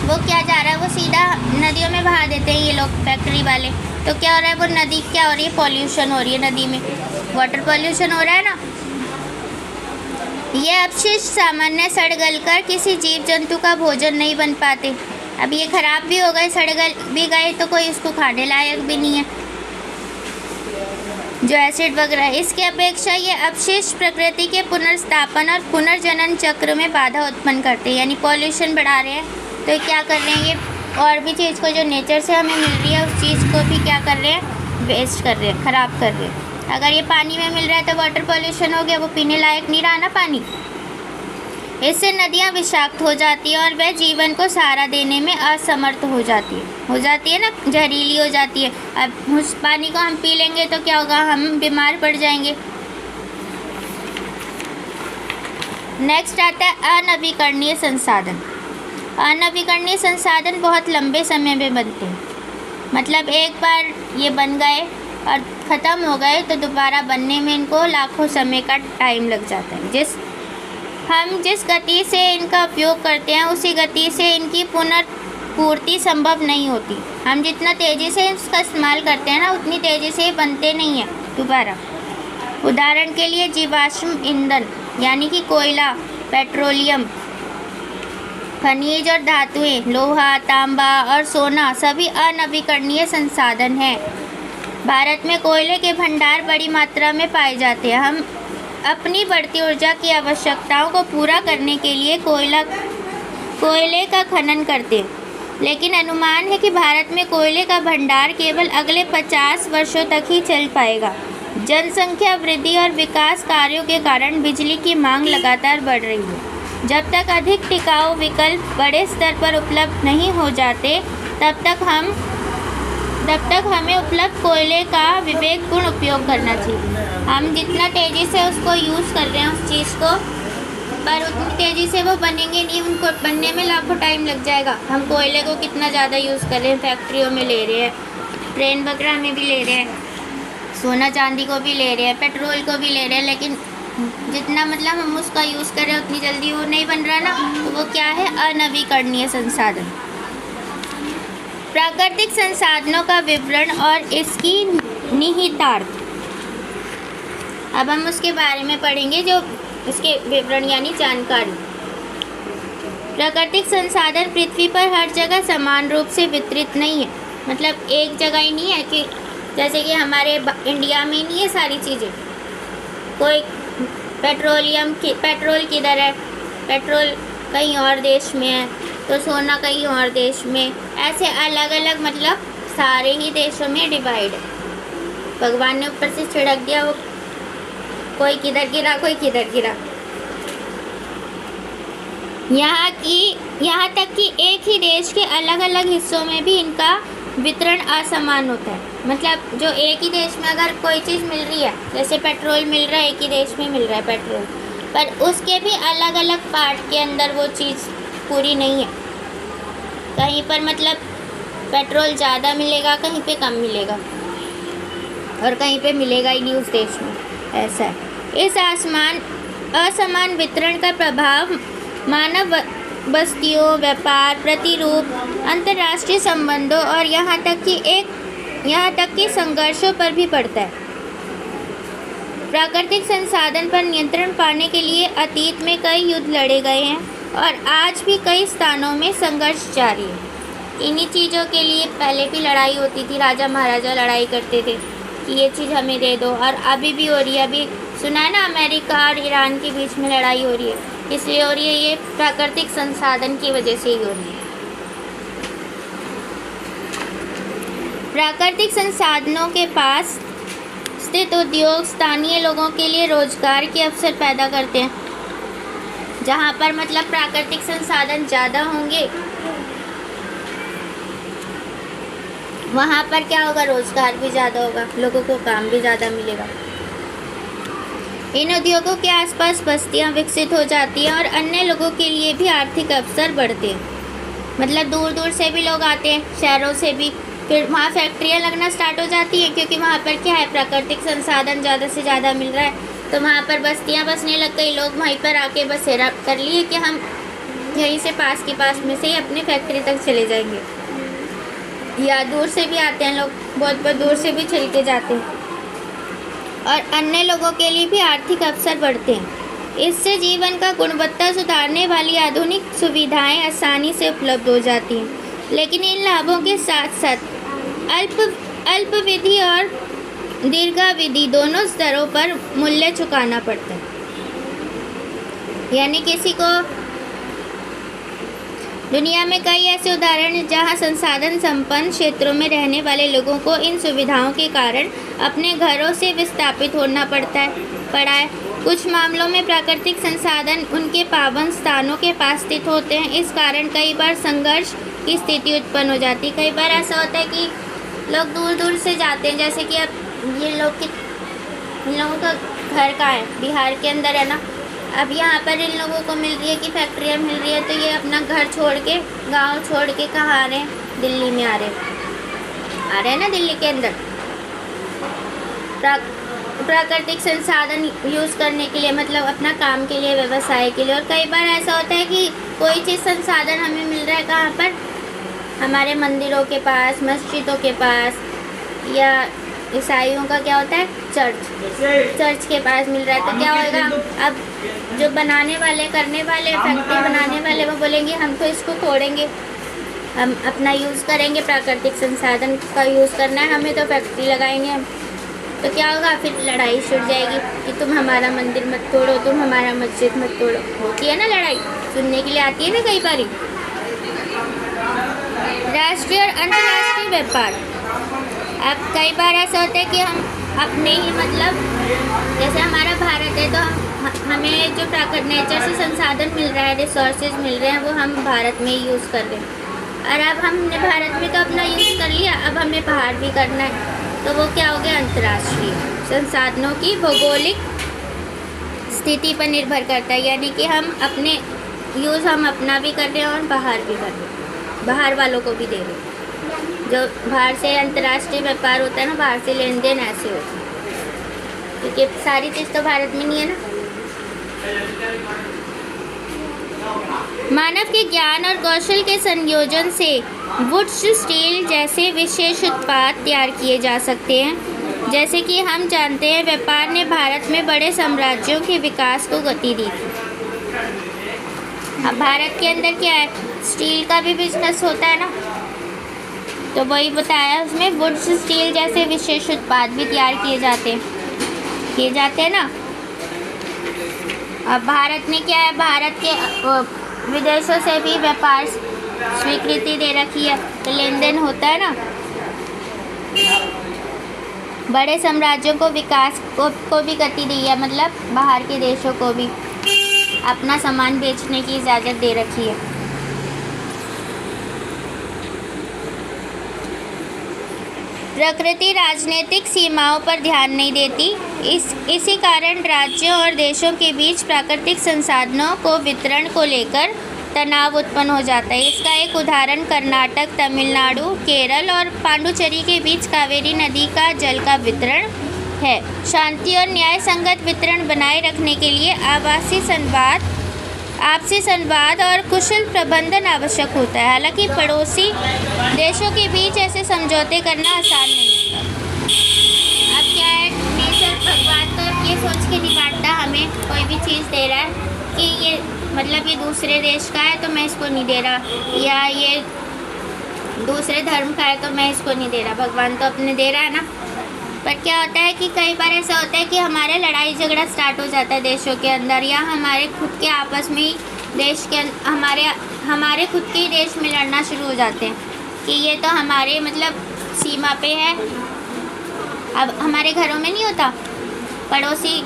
वो क्या जा रहा है? वो सीधा नदियों में बहा देते हैं ये लोग फैक्ट्री वाले। तो क्या हो रहा है? वो नदी क्या हो रही है? पॉल्यूशन हो रही है नदी में, वाटर पॉल्यूशन हो रहा है ना। ये अपशिष्ट सामान्य सड़ गल कर किसी जीव जंतु का भोजन नहीं बन पाते। अब ये ख़राब भी हो गए, सड़ गल भी गए, तो कोई इसको खाने लायक भी नहीं है जो एसिड वगैरह। इसके अपेक्षा ये अपशिष्ट प्रकृति के पुनर्स्थापन और पुनर्जनन चक्र में बाधा उत्पन्न करते हैं, यानी पॉल्यूशन बढ़ा रहे हैं। तो क्या कर रहे हैं ये? और भी चीज़ को जो नेचर से हमें मिल रही है उस चीज़ को भी क्या कर रहे हैं? वेस्ट कर रहे हैं, ख़राब कर रहे हैं। अगर ये पानी में मिल रहा है तो वाटर पॉल्यूशन हो गया, वो पीने लायक नहीं रहा ना पानी। इससे नदियाँ विषाक्त हो जाती हैं और वह जीवन को सहारा देने में असमर्थ हो जाती है ना, जहरीली हो जाती है। अब उस पानी को हम पी लेंगे तो क्या होगा? हम बीमार पड़ जाएंगे। नेक्स्ट आता है अनवीकरणीय संसाधन। अनवीकरणीय संसाधन बहुत लंबे समय में बनते हैं, मतलब एक बार ये बन गए और ख़त्म हो गए तो दोबारा बनने में इनको लाखों समय का टाइम लग जाता है। हम जिस गति से इनका उपयोग करते हैं उसी गति से इनकी पुनर्पूर्ति संभव नहीं होती। हम जितना तेज़ी से इसका इस्तेमाल करते हैं ना, उतनी तेज़ी से बनते नहीं हैं दोबारा। उदाहरण के लिए जीवाश्म ईंधन यानी कि कोयला, पेट्रोलियम, खनिज और धातुएं, लोहा, तांबा और सोना सभी अनवीकरणीय संसाधन हैं। भारत में कोयले के भंडार बड़ी मात्रा में पाए जाते हैं। हम अपनी बढ़ती ऊर्जा की आवश्यकताओं को पूरा करने के लिए कोयले का खनन करते हैं, लेकिन अनुमान है कि भारत में कोयले का भंडार केवल अगले 50 वर्षों तक ही चल पाएगा। जनसंख्या वृद्धि और विकास कार्यों के कारण बिजली की मांग लगातार बढ़ रही है। जब तक अधिक टिकाऊ विकल्प बड़े स्तर पर उपलब्ध नहीं हो जाते, तब तक हमें उपलब्ध कोयले का विवेकपूर्ण उपयोग करना चाहिए। हम जितना तेज़ी से उसको यूज़ कर रहे हैं उस चीज़ को, पर उतनी तेज़ी से वो बनेंगे नहीं, उनको बनने में लाखों टाइम लग जाएगा। हम कोयले को कितना ज़्यादा यूज़ कर रहे हैं, फैक्ट्रियों में ले रहे हैं, ट्रेन वगैरह में भी ले रहे हैं, सोना चांदी को भी ले रहे हैं, पेट्रोल को भी ले रहे हैं, लेकिन जितना मतलब हम उसका यूज़ कर रहे हैं उतनी जल्दी वो नहीं बन रहा ना, तो वो क्या है, अनवीकरणीय संसाधन। प्राकृतिक संसाधनों का विवरण और इसकी निहितार्थ। अब हम उसके बारे में पढ़ेंगे, जो इसके विवरण यानी जानकारी। प्राकृतिक संसाधन पृथ्वी पर हर जगह समान रूप से वितरित नहीं है। मतलब एक जगह ही नहीं है कि जैसे कि हमारे इंडिया में नहीं है सारी चीज़ें। कोई पेट्रोल किधर है, पेट्रोल कहीं और देश में है, तो सोना कहीं और देश में, ऐसे अलग अलग मतलब सारे ही देशों में डिवाइड है। भगवान ने ऊपर से छिड़क दिया, वो कोई किधर गिरा कोई किधर गिरा। यहाँ तक कि एक ही देश के अलग अलग हिस्सों में भी इनका वितरण असमान होता है। मतलब जो एक ही देश में अगर कोई चीज़ मिल रही है, जैसे पेट्रोल मिल रहा है, एक ही देश में मिल रहा है पेट्रोल, पर उसके भी अलग अलग पार्ट के अंदर वो चीज़ पूरी नहीं है। कहीं पर मतलब पेट्रोल ज़्यादा मिलेगा, कहीं पे कम मिलेगा, और कहीं पे मिलेगा ही नहीं उस देश में, ऐसा है। इस असमान वितरण का प्रभाव मानव बस्तियों, व्यापार, प्रतिरूप, अंतर्राष्ट्रीय संबंधों और यहाँ तक कि संघर्षों पर भी पड़ता है। प्राकृतिक संसाधन पर नियंत्रण पाने के लिए अतीत में कई युद्ध लड़े गए हैं और आज भी कई स्थानों में संघर्ष जारी है। इन्हीं चीज़ों के लिए पहले भी लड़ाई होती थी, राजा महाराजा लड़ाई करते थे कि ये चीज़ हमें दे दो, और अभी भी हो रही है। अभी सुना है ना, अमेरिका और ईरान के बीच में लड़ाई हो रही है, इसलिए हो रही है, ये प्राकृतिक संसाधन की वजह से ही हो रही है। प्राकृतिक संसाधनों के पास स्थित उद्योग स्थानीय लोगों के लिए रोजगार के अवसर पैदा करते हैं। जहाँ पर मतलब प्राकृतिक संसाधन ज़्यादा होंगे, वहाँ पर क्या होगा, रोजगार भी ज़्यादा होगा, लोगों को काम भी ज़्यादा मिलेगा। इन उद्योगों के आसपास बस्तियाँ विकसित हो जाती हैं और अन्य लोगों के लिए भी आर्थिक अवसर बढ़ते हैं। मतलब दूर दूर से भी लोग आते हैं, शहरों से भी, फिर वहाँ फैक्ट्रियाँ लगना स्टार्ट हो जाती हैं, क्योंकि वहाँ पर क्या है, प्राकृतिक संसाधन ज़्यादा से ज़्यादा मिल रहा है, तो वहाँ पर बस्तियाँ बसने लग गई। लोग वहीं पर आके बसेरा कर लिए कि हम यहीं से पास में से ही अपनी फैक्ट्री तक चले जाएंगे। या दूर से भी आते हैं लोग, बहुत दूर से भी चल के जाते हैं, और अन्य लोगों के लिए भी आर्थिक अवसर बढ़ते हैं। इससे जीवन का गुणवत्ता सुधारने वाली आधुनिक सुविधाएं आसानी से उपलब्ध हो जाती हैं। लेकिन इन लाभों के साथ साथ अल्पविधि और दीर्घावधि दोनों स्तरों पर मूल्य चुकाना पड़ता है। यानी किसी को, दुनिया में कई ऐसे उदाहरण हैं जहां संसाधन संपन्न क्षेत्रों में रहने वाले लोगों को इन सुविधाओं के कारण अपने घरों से विस्थापित होना पड़ा है। कुछ मामलों में प्राकृतिक संसाधन उनके पावन स्थानों के पास स्थित होते हैं। इस कारण कई बार संघर्ष की स्थिति उत्पन्न हो जाती है। कई बार ऐसा होता है कि लोग दूर दूर से जाते हैं, जैसे कि अब ये लोग इन लोगों का घर कहाँ है, बिहार के अंदर है ना। अब यहाँ पर इन लोगों को मिल रही है कि फैक्ट्रियाँ मिल रही है, तो ये अपना घर छोड़ के, गांव छोड़ के कहाँ आ रहे हैं, दिल्ली में आ रहे हैं ना, दिल्ली के अंदर प्राकृतिक संसाधन यूज़ करने के लिए, मतलब अपना काम के लिए, व्यवसाय के लिए। और कई बार ऐसा होता है कि कोई चीज़ संसाधन हमें मिल रहा है कहाँ पर, हमारे मंदिरों के पास, मस्जिदों के पास, या ईसाइयों का क्या होता है, चर्च के पास मिल रहा है, तो क्या होगा, अब जो बनाने वाले, करने वाले, फैक्ट्री बनाने वाले, वो बोलेंगे हम तो इसको तोड़ेंगे, हम अपना यूज़ करेंगे, प्राकृतिक संसाधन का यूज़ करना है हमें, तो फैक्ट्री लगाएंगे हम। तो क्या होगा, फिर लड़ाई छुट जाएगी कि तुम हमारा मंदिर मत तोड़ो, तुम हमारा मस्जिद मत तोड़ो। होती है ना लड़ाई, सुनने के लिए आती है ना कई बारी। राष्ट्रीय और अंतर्राष्ट्रीय व्यापार। अब कई बार ऐसा होता है कि हम अपने ही मतलब जैसे हमारा भारत है तो हमें जो नेचर से संसाधन मिल रहा है, रिसोर्सेज मिल रहे हैं, वो हम भारत में ही यूज़ कर रहे हैं। और अब हमने भारत में तो अपना यूज़ कर लिया, अब हमें बाहर भी करना है, तो वो क्या हो गया, अंतर्राष्ट्रीय। संसाधनों की भौगोलिक स्थिति पर निर्भर करता है, यानी कि हम अपने यूज़ हम अपना भी कर रहे हैं और बाहर भी कर रहे हैं, बाहर वालों को भी दे रहे हैं। जो बाहर से अंतर्राष्ट्रीय व्यापार होता है ना, बाहर से लेन देन ऐसे होता है, क्योंकि सारी चीज़ तो भारत में नहीं है ना। मानव के ज्ञान और कौशल के संयोजन से वुड्स स्टील जैसे विशेष उत्पाद तैयार किए जा सकते हैं। जैसे कि हम जानते हैं, व्यापार ने भारत में बड़े साम्राज्यों के विकास को गति दी थी। अब भारत के अंदर क्या है, स्टील का भी बिजनेस होता है ना, तो वही बताया उसमें, वुड्स स्टील जैसे विशेष उत्पाद भी तैयार किए जाते हैं ना। अब भारत ने क्या है, भारत के विदेशों से भी व्यापार स्वीकृति दे रखी है, तो लेन देन होता है ना। बड़े साम्राज्यों को विकास को भी गति दी है, मतलब बाहर के देशों को भी अपना सामान बेचने की इजाज़त दे रखी है। प्रकृति राजनीतिक सीमाओं पर ध्यान नहीं देती, इसी कारण राज्यों और देशों के बीच प्राकृतिक संसाधनों को वितरण को लेकर तनाव उत्पन्न हो जाता है। इसका एक उदाहरण कर्नाटक, तमिलनाडु, केरल और पांडुचेरी के बीच कावेरी नदी का जल का वितरण है। शांति और न्याय संगत वितरण बनाए रखने के लिए आपसी संवाद और कुशल प्रबंधन आवश्यक होता है। हालांकि पड़ोसी देशों के बीच ऐसे समझौते करना आसान नहीं होता। अब क्या है, नेचर भगवान तो ये सोच के नहीं बांटता, हमें कोई भी चीज़ दे रहा है कि ये मतलब ये दूसरे देश का है तो मैं इसको नहीं दे रहा, या ये दूसरे धर्म का है तो मैं इसको नहीं दे रहा। भगवान तो अपने दे रहा है ना। पर क्या होता है कि कई बार ऐसा होता है कि हमारे लड़ाई झगड़ा स्टार्ट हो जाता है देशों के अंदर, या हमारे खुद के आपस में ही देश के हमारे खुद के ही देश में लड़ना शुरू हो जाते हैं कि ये तो हमारे मतलब सीमा पे है। अब हमारे घरों में नहीं होता, पड़ोसी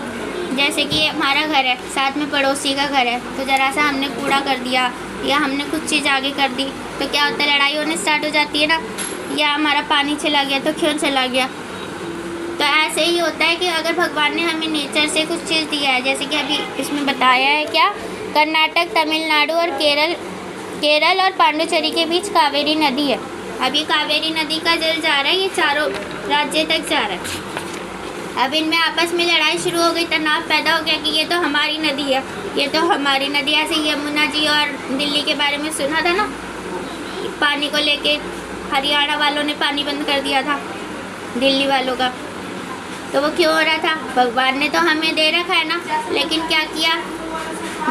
जैसे कि हमारा घर है, साथ में पड़ोसी का घर है, तो ज़रा सा हमने कूड़ा कर दिया या हमने कुछ चीज़ आगे कर दी तो क्या होता है, लड़ाई होने स्टार्ट हो जाती है ना। या हमारा पानी चला गया तो क्यों चला गया। तो ऐसे ही होता है कि अगर भगवान ने हमें नेचर से कुछ चीज़ दिया है, जैसे कि अभी इसमें बताया है क्या, कर्नाटक, तमिलनाडु और केरल और पांडुचेरी के बीच कावेरी नदी है। अब ये कावेरी नदी का जल जा रहा है, ये चारों राज्य तक जा रहा है। अब इनमें आपस में लड़ाई शुरू हो गई, तनाव पैदा हो गया कि ये तो हमारी नदी है, ये तो हमारी नदी। ऐसे यमुना जी और दिल्ली के बारे में सुना था ना, पानी को लेके हरियाणा वालों ने पानी बंद कर दिया था दिल्ली वालों का। तो वो क्यों हो रहा था, भगवान ने तो हमें दे रखा है ना, लेकिन क्या किया,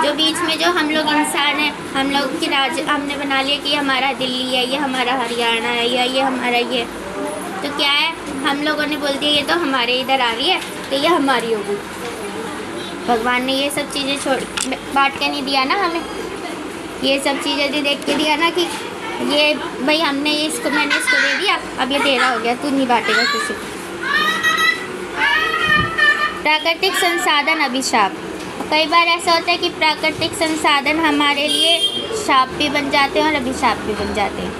जो बीच में जो हम लोग इंसान हैं, हम लोग की राज्य हमने बना लिया कि हमारा दिल्ली है, ये हमारा हरियाणा है, या ये हमारा ये। तो क्या है, हम लोगों ने बोल दिया ये तो हमारे इधर आ रही है तो ये हमारी होगी। भगवान ने ये सब चीज़ें बांट के नहीं दिया ना हमें, ये सब चीज़ें भी देख के दिया ना कि ये भाई हमने मैंने इसको दे दिया, अब ये तेरा हो गया, तू नहीं बांटेगा किसी को। प्राकृतिक संसाधन अभिशाप। कई बार ऐसा होता है कि प्राकृतिक संसाधन हमारे लिए शाप भी बन जाते हैं और अभिशाप भी बन जाते हैं,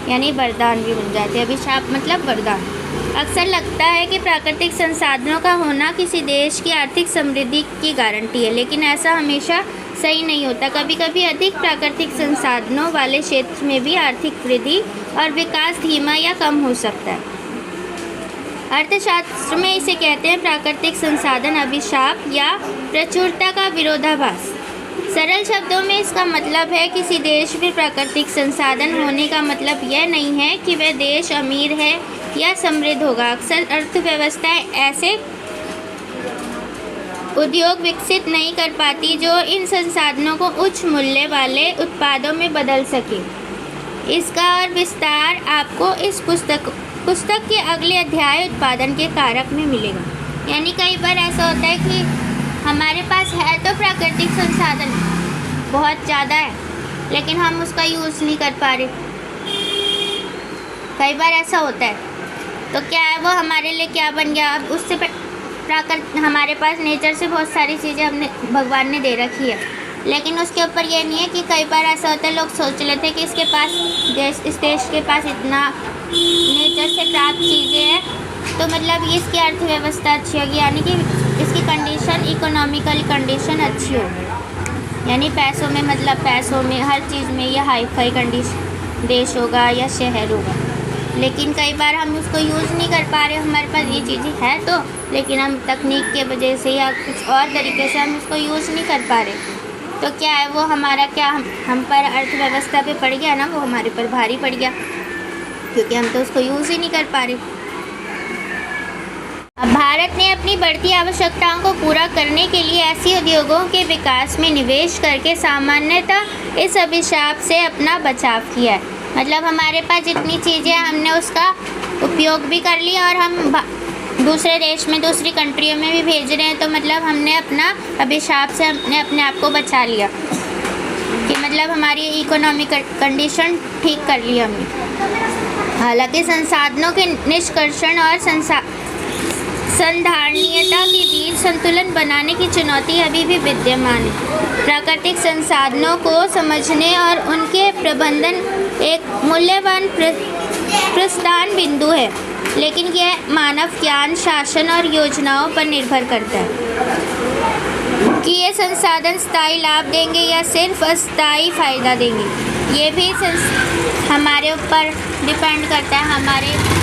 यानी वरदान भी बन जाते हैं। अभिशाप मतलब वरदान। अक्सर लगता है कि प्राकृतिक संसाधनों का होना किसी देश की आर्थिक समृद्धि की गारंटी है, लेकिन ऐसा हमेशा सही नहीं होता। कभी कभी अधिक प्राकृतिक संसाधनों वाले क्षेत्र में भी आर्थिक वृद्धि और विकास धीमा या कम हो सकता है। अर्थशास्त्र में इसे कहते हैं प्राकृतिक संसाधन अभिशाप या प्रचुरता का विरोधाभास। सरल शब्दों में इसका मतलब है किसी देश में प्राकृतिक संसाधन होने का मतलब यह नहीं है कि वह देश अमीर है या समृद्ध होगा। अक्सर अर्थव्यवस्थाएं ऐसे उद्योग विकसित नहीं कर पाती जो इन संसाधनों को उच्च मूल्य वाले उत्पादों में बदल सके। इसका और विस्तार आपको इस पुस्तक के अगले अध्याय उत्पादन के कारक में मिलेगा। यानी कई बार ऐसा होता है कि हमारे पास है तो प्राकृतिक संसाधन बहुत ज़्यादा है, लेकिन हम उसका यूज़ नहीं कर पा रहे। कई बार ऐसा होता है तो क्या है वो हमारे लिए क्या बन गया। अब उससे हमारे पास नेचर से बहुत सारी चीज़ें हमने भगवान ने दे रखी है, लेकिन उसके ऊपर ये नहीं है कि कई बार ऐसा होता है लोग सोच लेते हैं कि इसके पास इस देश के पास इतना नेचर से प्राप्त चीज़ें हैं तो मतलब ये इसकी अर्थव्यवस्था अच्छी होगी, यानी कि इसकी कंडीशन इकोनॉमिकल कंडीशन अच्छी होगी, यानी पैसों में मतलब पैसों में हर चीज़ में ये हाई फाई कंडीशन देश होगा या शहर होगा। लेकिन कई बार हम उसको यूज़ नहीं कर पा रहे, हमारे पास ये चीज़ें हैं तो, लेकिन हम तकनीक के वजह से या कुछ और तरीके से हम उसको यूज़ नहीं कर पा रहे। तो क्या है वो हमारा क्या हम पर अर्थव्यवस्था पे पड़ गया ना, वो हमारे पर भारी पड़ गया, क्योंकि हम तो उसको यूज़ ही नहीं कर पा रहे। अब भारत ने अपनी बढ़ती आवश्यकताओं को पूरा करने के लिए ऐसे उद्योगों के विकास में निवेश करके सामान्यतः इस अभिशाप से अपना बचाव किया है। मतलब हमारे पास जितनी चीज़ें हमने उसका उपयोग भी कर लिया और हम दूसरे देश में दूसरी कंट्रियों में भी भेज रहे हैं, तो मतलब हमने अपना अभिशाप से अपने आप को बचा लिया कि मतलब हमारी इकोनॉमिक कंडीशन ठीक कर ली हमने। हालांकि संसाधनों के निष्कर्षण और संधारणीयता के बीच संतुलन बनाने की चुनौती अभी भी विद्यमान है। प्राकृतिक संसाधनों को समझने और उनके प्रबंधन एक मूल्यवान प्रस्थान बिंदु है, लेकिन यह मानव ज्ञान, शासन और योजनाओं पर निर्भर करता है कि ये संसाधन स्थायी लाभ देंगे या सिर्फ अस्थायी फायदा देंगे। ये भी हमारे ऊपर डिपेंड करता है, हमारे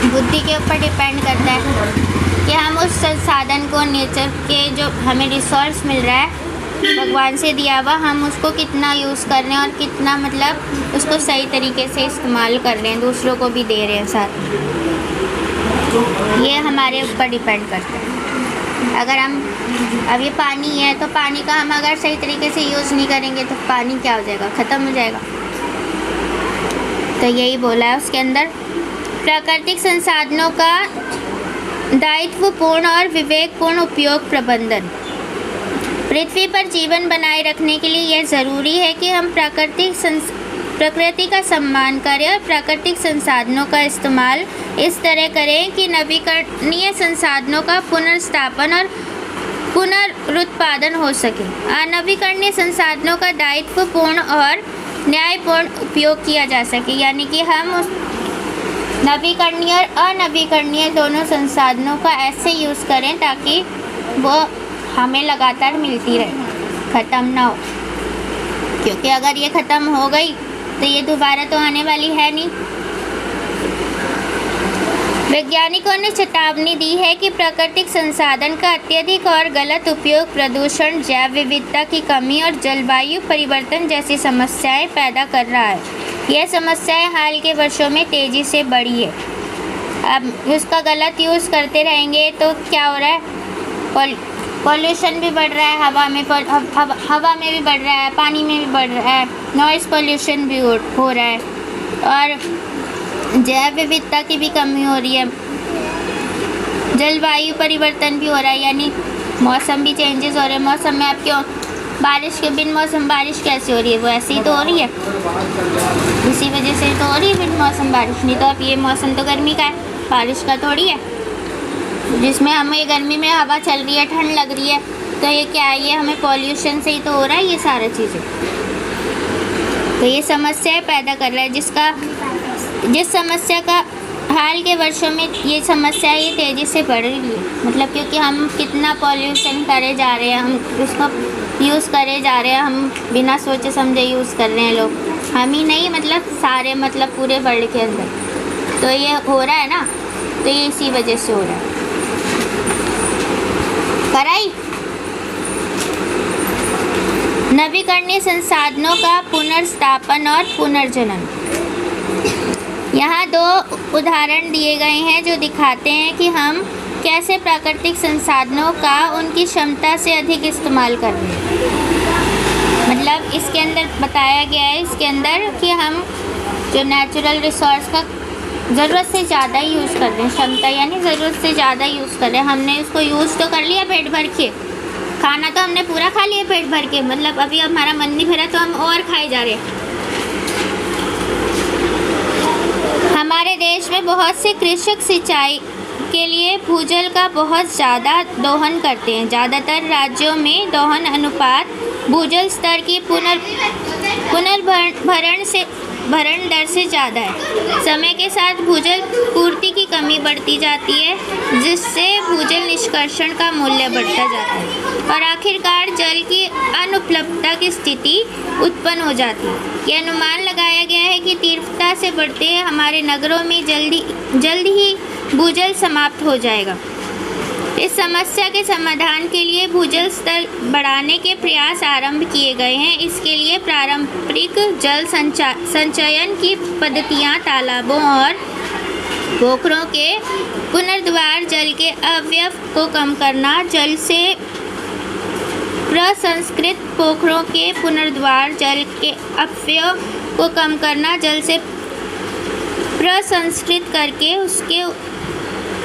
बुद्धि के ऊपर डिपेंड करता है कि हम उस संसाधन को, नेचर के जो हमें रिसोर्स मिल रहा है भगवान से दिया हुआ, हम उसको कितना यूज़ कर रहे हैं और कितना मतलब उसको सही तरीके से इस्तेमाल कर रहे हैं, दूसरों को भी दे रहे हैं साथ। ये हमारे ऊपर डिपेंड करता है। अगर हम अब ये पानी है तो पानी का हम अगर सही तरीके से यूज़ नहीं करेंगे तो पानी क्या हो जाएगा, ख़त्म हो जाएगा। तो यही बोला है उसके अंदर, प्राकृतिक संसाधनों का दायित्वपूर्ण और विवेकपूर्ण उपयोग प्रबंधन। पृथ्वी पर जीवन बनाए रखने के लिए यह ज़रूरी है कि हम प्रकृति का सम्मान करें और प्राकृतिक संसाधनों का इस्तेमाल इस तरह करें कि नवीकरणीय संसाधनों का पुनर्स्थापन और पुनरुत्पादन हो सके। अनवीकरणीय संसाधनों का दायित्वपूर्ण और न्यायपूर्ण उपयोग किया जा सके, यानी कि हम उस नवीकरणीय और अनवीकरणीय दोनों संसाधनों का ऐसे यूज़ करें ताकि वो हमें लगातार मिलती रहे, ख़त्म ना हो, क्योंकि अगर ये ख़त्म हो गई तो ये दोबारा तो आने वाली है नहीं। वैज्ञानिकों ने चेतावनी दी है कि प्राकृतिक संसाधन का अत्यधिक और गलत उपयोग प्रदूषण, जैव विविधता की कमी और जलवायु परिवर्तन जैसी समस्याएं पैदा कर रहा है। यह समस्याएं हाल के वर्षों में तेज़ी से बढ़ी है। अब उसका गलत यूज़ करते रहेंगे तो क्या हो रहा है, पॉल्यूशन भी बढ़ रहा है, हवा में भी बढ़ रहा है, पानी में भी बढ़ रहा है, नॉइज़ पॉल्यूशन भी हो रहा है और जैव विविधता की भी कमी हो रही है, जलवायु परिवर्तन भी हो रहा है, यानी मौसम भी चेंजेस हो रहे हैं। मौसम में आप क्यों बारिश के बिन मौसम बारिश कैसे हो रही है, वो ऐसे ही तो हो रही है, इसी वजह से तो हो रही है बिन मौसम बारिश। नहीं तो अब ये मौसम तो गर्मी का है, बारिश का थोड़ी है, जिसमें हमें गर्मी में हवा चल रही है, ठंड लग रही है, तो ये क्या है, ये हमें पॉल्यूशन से ही तो हो रहा है ये सारा चीज़ें। तो ये समस्याएं पैदा कर रहा है, जिस समस्या का हाल के वर्षों में ये समस्या ये तेज़ी से बढ़ रही है। मतलब क्योंकि हम कितना पॉल्यूशन करे जा रहे हैं, हम उसको यूज़ करे जा रहे हैं, हम बिना सोचे समझे यूज़ कर रहे हैं लोग, हम ही नहीं मतलब सारे मतलब पूरे वर्ल्ड के अंदर। तो ये हो रहा है ना, तो ये इसी वजह से हो रहा है। कराई नवीकरणीय संसाधनों का पुनर्स्थापन और पुनर्जनन। यहाँ दो उदाहरण दिए गए हैं जो दिखाते हैं कि हम कैसे प्राकृतिक संसाधनों का उनकी क्षमता से अधिक इस्तेमाल कर रहे हैं। मतलब इसके अंदर बताया गया है इसके अंदर कि हम जो नेचुरल रिसोर्स का ज़रूरत से ज़्यादा यूज़ कर रहे हैं, क्षमता यानी ज़रूरत से ज़्यादा यूज़ कर रहे हैं। हमने उसको यूज़ तो कर लिया पेट भर के, खाना तो हमने पूरा खा लिया पेट भर के, मतलब अभी हमारा मन नहीं भरा तो हम और खाए जा रहे हैं। हमारे देश देश में बहुत से कृषक सिंचाई के लिए भूजल का बहुत ज़्यादा दोहन करते हैं। ज़्यादातर राज्यों में दोहन अनुपात भूजल स्तर की भरण दर से ज़्यादा है। समय के साथ भूजल पूर्ति की कमी बढ़ती जाती है, जिससे भूजल निष्कर्षण का मूल्य बढ़ता जाता है और आखिरकार जल की अनुपलब्धता की स्थिति उत्पन्न हो जाती है। यह अनुमान लगाया गया है कि तीव्रता से बढ़ते हमारे नगरों में जल्द ही भूजल समाप्त हो जाएगा। इस समस्या के समाधान के लिए भूजल स्तर बढ़ाने के प्रयास आरंभ किए गए हैं। इसके लिए पारंपरिक जल संचयन की पद्धतियां, तालाबों और पोखरों के पुनर्द्वार, जल के अपव्यय को कम करना, जल से प्रसंस्कृत पोखरों के पुनर्द्वार, जल के अपव्यय को कम करना, जल से प्रसंस्कृत करके उसके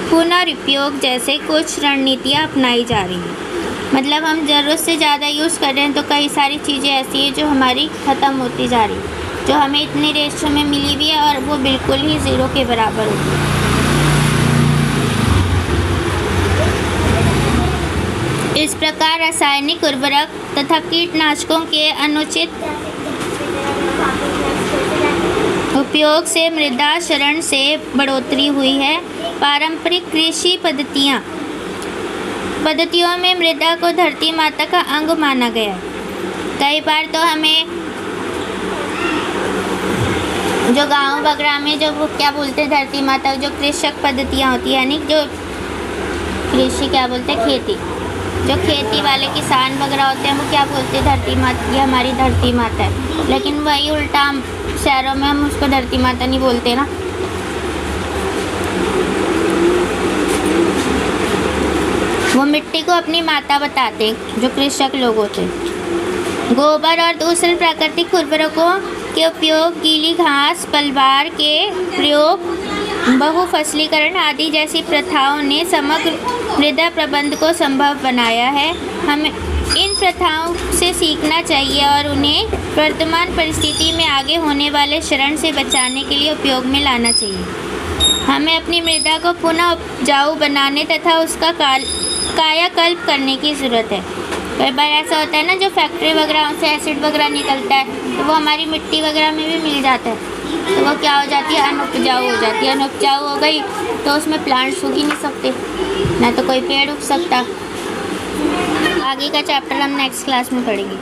पुनर्उपयोग जैसे कुछ रणनीतियाँ अपनाई जा रही हैं। मतलब हम ज़रूरत से ज़्यादा यूज़ कर रहे हैं तो कई सारी चीज़ें ऐसी हैं जो हमारी ख़त्म होती जा रही है, जो हमें इतनी रेशो में मिली हुई है और वो बिल्कुल ही ज़ीरो के बराबर होती है। इस प्रकार रासायनिक उर्वरक तथा कीटनाशकों के अनुचित उपयोग से मृदा क्षरण से बढ़ोतरी हुई है। पारंपरिक कृषि पद्धतियों में मृदा को धरती माता का अंग माना गया है। कई बार तो हमें जो गांव वगैरह में जो वो क्या बोलते हैं धरती माता, जो कृषक पद्धतियाँ होती है, यानी जो कृषि क्या बोलते हैं, खेती, जो खेती वाले किसान वगैरह होते हैं वो क्या बोलते हैं, धरती माता, ये हमारी धरती माता है। लेकिन वही उल्टा शहरों में हम उसको धरती माता नहीं बोलते ना। वो मिट्टी को अपनी माता बताते जो कृषक लोग होते। गोबर और दूसरे प्राकृतिक उर्वरकों के उपयोग, गीली घास पलवार के प्रयोग, बहुफसलीकरण आदि जैसी प्रथाओं ने समग्र मृदा प्रबंधन को संभव बनाया है। हमें इन प्रथाओं से सीखना चाहिए और उन्हें वर्तमान परिस्थिति में आगे होने वाले क्षरण से बचाने के लिए उपयोग में लाना चाहिए। हमें अपनी मृदा को पुनः उपजाऊ बनाने तथा उसका कायाकल्प करने की ज़रूरत है। कई बार ऐसा होता है ना, जो फैक्ट्री वगैरह से एसिड वगैरह निकलता है तो वो हमारी मिट्टी वगैरह में भी मिल जाता है, तो वो क्या हो जाती है, अनुपजाऊ हो जाती है। अनुपजाऊ हो गई तो उसमें प्लांट्स उग ही नहीं सकते, ना तो कोई पेड़ उग सकता। आगे का चैप्टर हम नेक्स्ट क्लास में पढ़ेंगे।